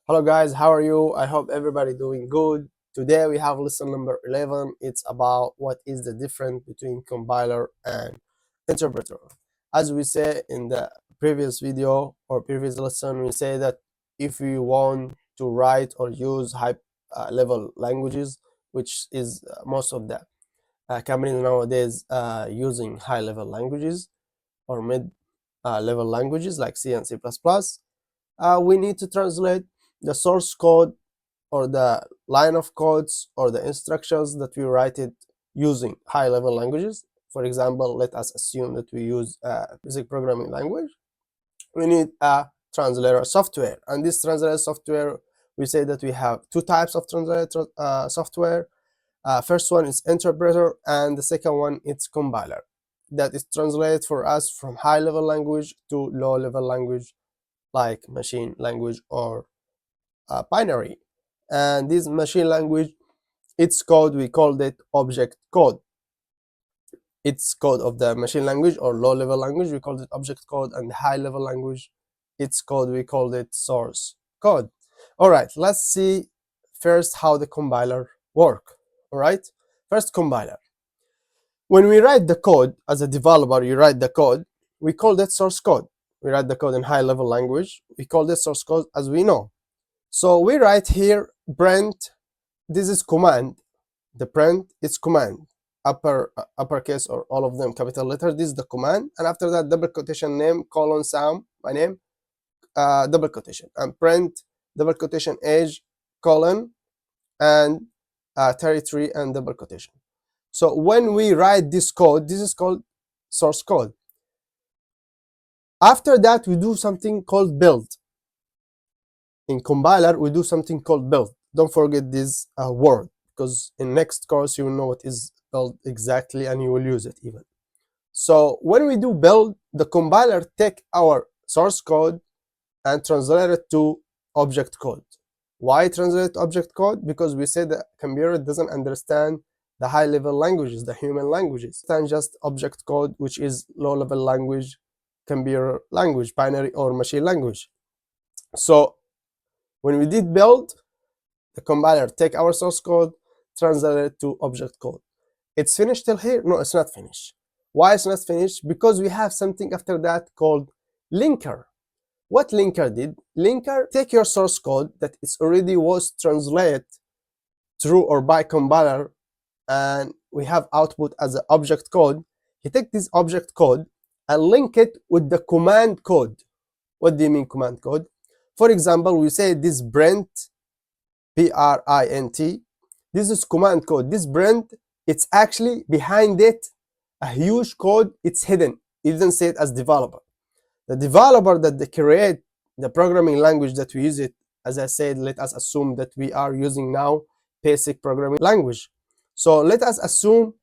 Hello guys, how are you? I hope everybody doing good. Today we have lesson number 11. It's about what is the difference between compiler and interpreter. As we say in the previous video or previous lesson, we say that if you want to write or use high level languages, which is most of the companies nowadays using high level languages or mid level languages like C and C++, we need to translate the source code or the line of codes or the instructions that we write it using high level languages. For example, let us assume that we use a basic programming language. We need a translator software, and this translator software, we say that we have two types of translator software. First one is interpreter, and the second one is compiler. That is translate for us from high level language to low level language like machine language or binary. And this machine language, its code, we called it object code. Its code of the machine language or low level language, we called it object code, and high level language, its code, we called it source code. All right, let's see first how the compiler work. All right, first compiler. When we write the code as a developer, you write the code, we call that source code. We write the code in high level language, we call this source code as we know. So we write here print, this is command, the print is command, uppercase or all of them capital letter, this is the command, and after that double quotation name, colon, Sam, my name, double quotation, and print, double quotation, age, colon, and territory, and double quotation. So when we write this code, this is called source code. After that, we do something called build. In compiler, we do something called build. Don't forget this word, because in next course, you will know what is build exactly, and you will use it even. So when we do build, the compiler take our source code and translate it to object code. Why translate object code? Because we say the computer doesn't understand the high level languages, the human languages, than just object code, which is low level language, computer language, binary or machine language. So when we did build, the compiler take our source code, translate it to object code. It's finished till here? No, it's not finished. Why it's not finished? Because we have something after that called linker. What linker did? Linker take your source code that is already was translated through or by compiler, and we have output as an object code. He take this object code and link it with the command code. What do you mean command code? For example, we say this print, print, this is command code. This print, it's actually behind it a huge code. It's hidden. It doesn't say it as developer. The developer that they create the programming language that we use it, as I said, let us assume that we are using now basic programming language. So let us assume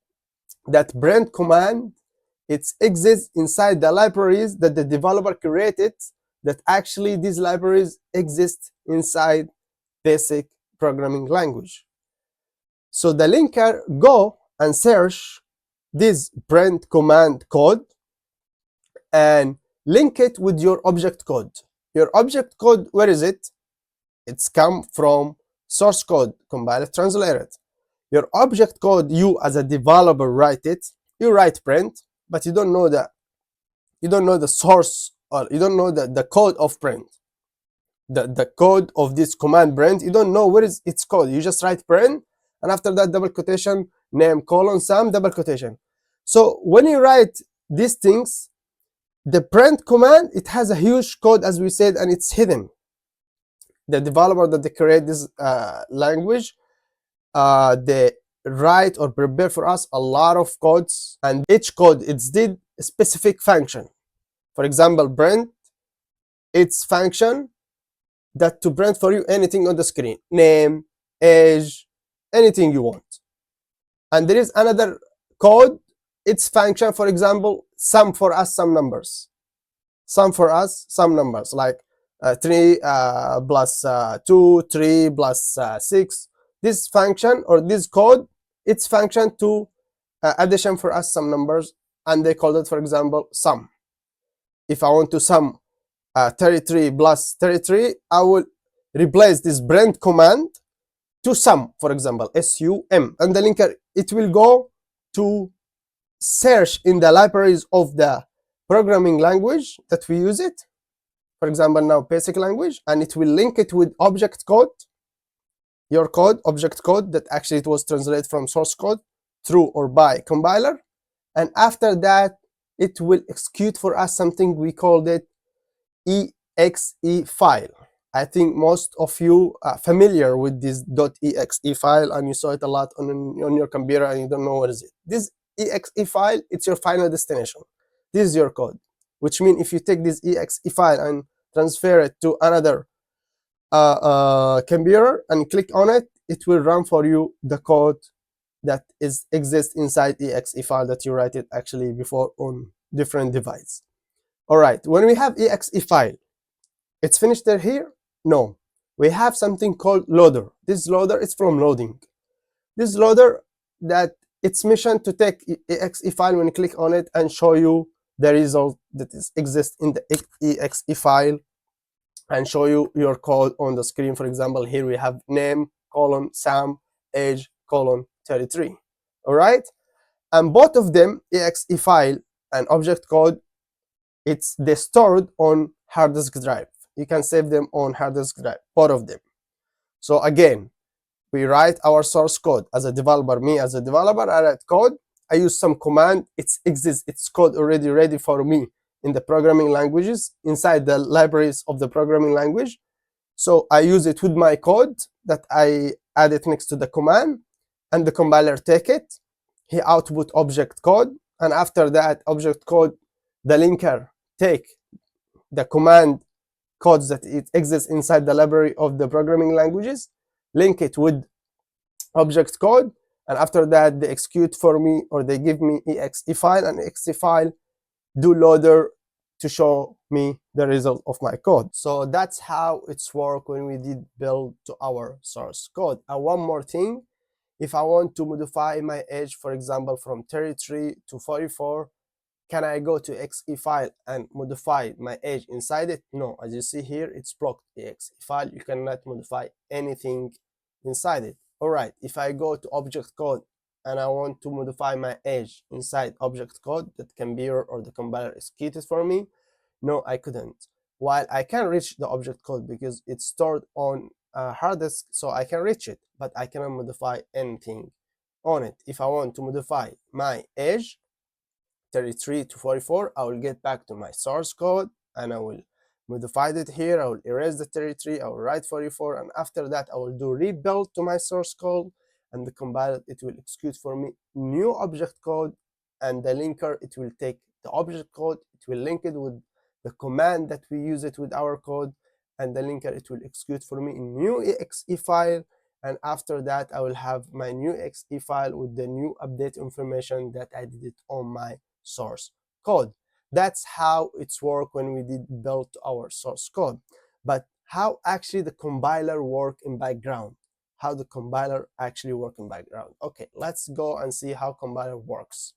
that print command, it exists inside the libraries that the developer created, that actually these libraries exist inside basic programming language. So the linker go and search this print command code and link it with your object code. Your object code, where is it? It's come from source code, compile it, translate it. Your object code, you as a developer write it. You write print, but you don't know the source, or you don't know the code of print. The code of this command print, you don't know where is its code. You just write print, and after that double quotation, name, colon, Sam, double quotation. So when you write these things, the print command, it has a huge code, as we said, and it's hidden. The developer that they create this language, they write or prepare for us a lot of codes, and each code it's did a specific function. For example, print, its function that to print for you anything on the screen, name, age, anything you want. And there is another code, its function, for example, sum for us some numbers. Sum for us some numbers, like 3 plus 2, 3 plus 6. This function or this code, its function to addition for us some numbers, and they call it, for example, sum. If I want to sum 33 plus 33, I will replace this brand command to sum, for example, sum, and the linker, it will go to search in the libraries of the programming language that we use it, for example now basic language, and it will link it with object code, your code, object code that actually it was translated from source code through or by compiler. And after that, it will execute for us something we called it exe file. I think most of you are familiar with this .exe file, and you saw it a lot on your computer and you don't know what is it. This exe file, it's your final destination. This is your code, which means if you take this exe file and transfer it to another computer and click on it, it will run for you the code that exists inside exe file that you write it actually before on different device. All right, when we have exe file, it's finished there here? No, we have something called loader. This loader is from loading. This loader, that its mission to take exe file when you click on it and show you the result that exists in the exe file and show you your code on the screen. For example, here we have name, colon, Sam, age, colon, 33. All right, and both of them, exe file and object code, they're stored on hard disk drive. You can save them on hard disk drive, both of them. So again, we write our source code as a developer. Me as a developer, I write code. I use some command. It exists. It's code already ready for me in the programming languages, inside the libraries of the programming language. So I use it with my code that I add it next to the command, and the compiler take it. He output object code, and after that object code, the linker take the command codes that it exists inside the library of the programming languages, link it with object code, and after that they execute for me, or they give me exe file, and exe file do loader to show me the result of my code. So that's how it's work when we did build to our source code. And one more thing, if I want to modify my age, for example, from 33 to 44, can I go to exe file and modify my age inside it? No, as you see here, it's blocked. The exe file, you cannot modify anything inside it. All right, if I go to object code and I want to modify my age inside object code, that computer or the compiler executed for me, no, I couldn't. While I can reach the object code because it's stored on a hard disk, so I can reach it, but I cannot modify anything on it. If I want to modify my age, 33 to 44, I will get back to my source code and I will modify it here. I will erase the 33, I will write 44, and after that I will do rebuild to my source code, and the compiler, it will execute for me new object code, and the linker, it will take the object code, it will link it with the command that we use it with our code, and the linker, it will execute for me a new exe file, and after that I will have my new exe file with the new update information that I did it on my source code. That's how it's work when we did build our source code. But how actually the compiler work in background? How the compiler actually work in background? Okay, let's go and see how compiler works.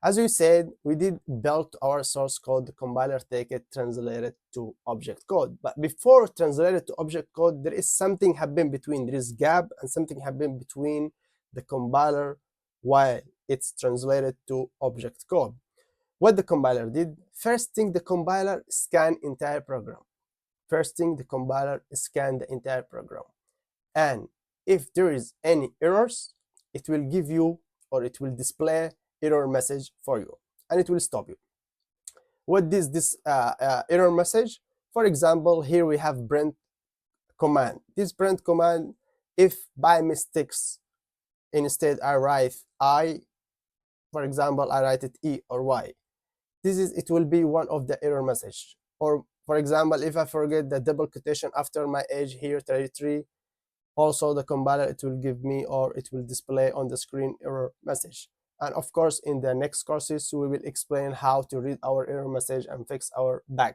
As we said, we did build our source code, the compiler take it, translate it to object code. But before translated to object code, there is something happened between. There is gap and something happened between the compiler while it's translated to object code. What the compiler did, first thing, the compiler scan entire program. First thing, the compiler scan the entire program. And if there is any errors, it will give you, or it will display error message for you, and it will stop you. What is this error message? For example, here we have print command. This print command, if by mistakes instead I write I, for example, I write it E or Y, it will be one of the error message. Or for example, if I forget the double quotation after my age here, 33, also the compiler, it will give me, or it will display on the screen, error message. And of course, in the next courses, we will explain how to read our error message and fix our bug.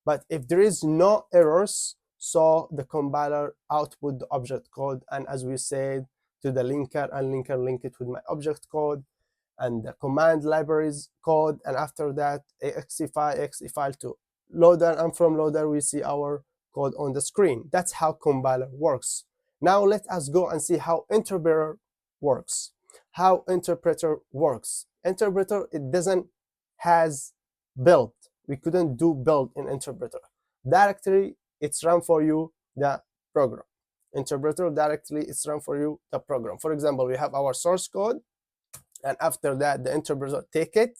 But if there is no errors, so the compiler output the object code, and as we said, to the linker, and linker link it with my object code and the command libraries code, and after that exe file to loader, and from loader we see our code on the screen. That's how compiler works. Now let us go and see how interpreter works. How interpreter works. Interpreter, it doesn't has build. We couldn't do build in interpreter. Directly, it's run for you the program. Interpreter directly, it's run for you the program. For example, we have our source code, and after that, the interpreter take it.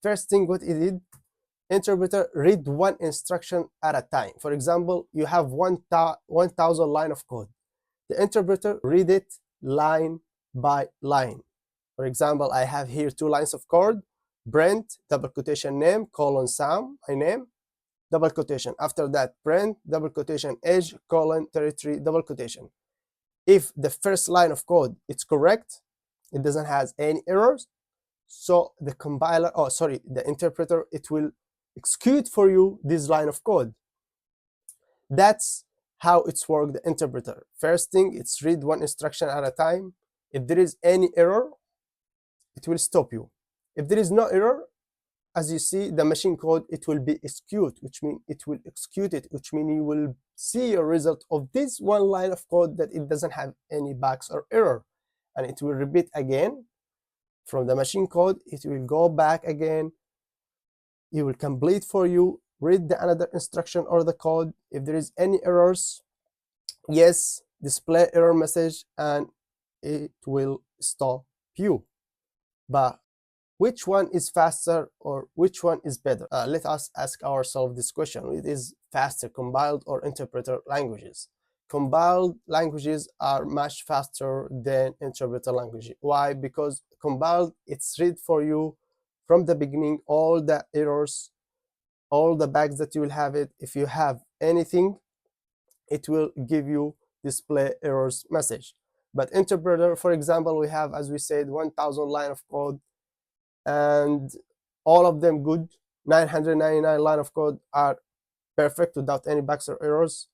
First thing what it did, interpreter read one instruction at a time. For example, you have 1,000 line of code. The interpreter read it line by line. For example, I have here 2 lines of code, print, double quotation name, colon Sam, my name, double quotation. After that, print, double quotation age, colon 33, double quotation. If the first line of code is correct, it doesn't have any errors, so the compiler, the interpreter, it will execute for you this line of code. That's how it's worked, the interpreter. First thing, it's read one instruction at a time. If there is any error, it will stop you. If there is no error, as you see, the machine code, it will be execute, which means it will execute it, which means you will see a result of this one line of code that it doesn't have any bugs or error. And it will repeat again from the machine code. It will go back again. It will complete for you, read the another instruction or the code. If there is any errors, yes, display error message, and it will stop you. But which one is faster or which one is better? Let us ask ourselves this question. It is faster, compiled or interpreter languages? Compiled languages are much faster than interpreter language. Why? Because compiled, it's read for you from the beginning all the errors, all the bugs that you will have it. If you have anything, it will give you display errors message. But interpreter, for example, we have, as we said, 1,000 line of code, and all of them good. 999 line of code are perfect without any bugs or errors.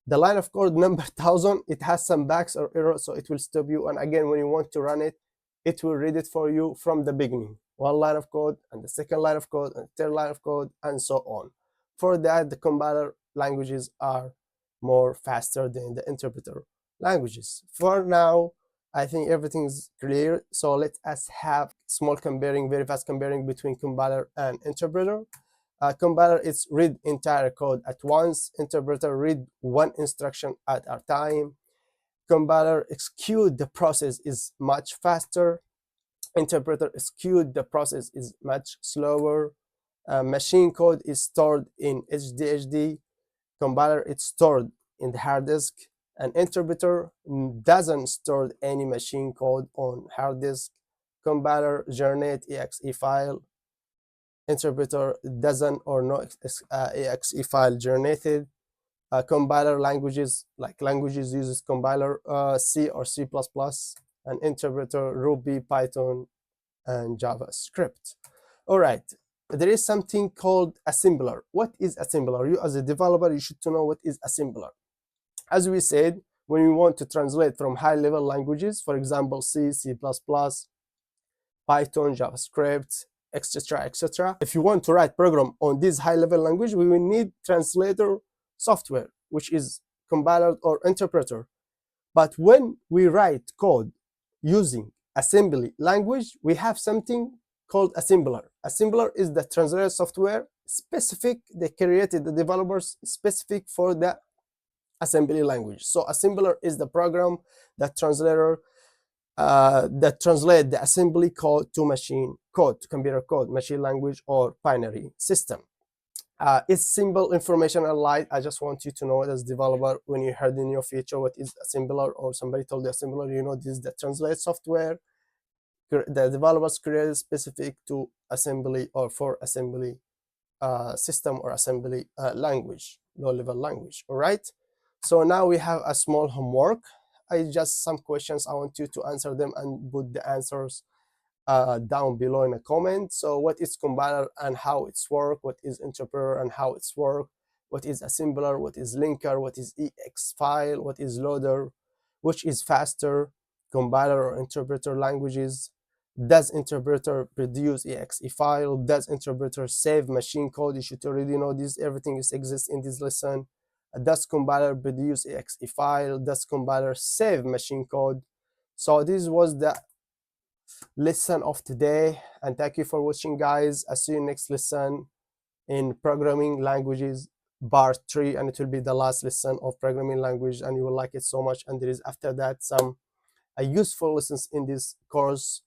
The line of code number 1,000, it has some bugs or errors, so it will stop you. And again, when you want to run it, it will read it for you from the beginning. One line of code, and the second line of code, and the third line of code, and so on. For that, the compiler languages are more faster than the interpreter languages. For now, I think everything is clear. So let us have small comparing, very fast comparing between compiler and interpreter. Compiler is read entire code at once. Interpreter read one instruction at a time. Compiler execute the process is much faster. Interpreter execute the process is much slower. Machine code is stored in HDHD. Compiler is stored in the hard disk. An interpreter doesn't store any machine code on hard disk. Compiler generate exe file. Interpreter doesn't or no exe file generated. Compiler languages, like languages uses compiler C or C++, and interpreter Ruby, Python, and JavaScript. All right, there is something called assembler. What is assembler? You as a developer, you should know what is assembler. As we said, when we want to translate from high-level languages, for example, C, C++, Python, JavaScript, etc., etc. If you want to write program on this high-level language, we will need translator software, which is compiler or interpreter. But when we write code using assembly language, we have something called assembler. Assembler is the translator software specific, they created, the developers specific for the assembly language. So assembler is the program that translator that translate the assembly code to machine code, to computer code, machine language, or binary system. It's simple information and light. I just want you to know as developer, when you heard in your future what is assembler, or somebody told you assembler, you know this is the translate software the developers created specific to assembly or for assembly system or assembly language, low-level language. All right. So now we have a small homework. I just some questions. I want you to answer them and put the answers down below in a comment. So what is compiler and how it's work? What is interpreter and how it's work? What is assembler? What is linker? What is ex file? What is loader? Which is faster, compiler or interpreter languages? Does interpreter produce exe file? Does interpreter save machine code? You should already know this. Everything is exists in this lesson. does compiler produce exe file, does compiler save machine code. So this was the lesson of today, and thank you for watching, guys. I'll see you next lesson in programming languages part 3, and it will be the last lesson of programming language, and you will like it so much. And there is after that some useful lessons in this course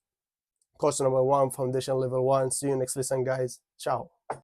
number 1, foundation level 1. See you next lesson, guys. Ciao.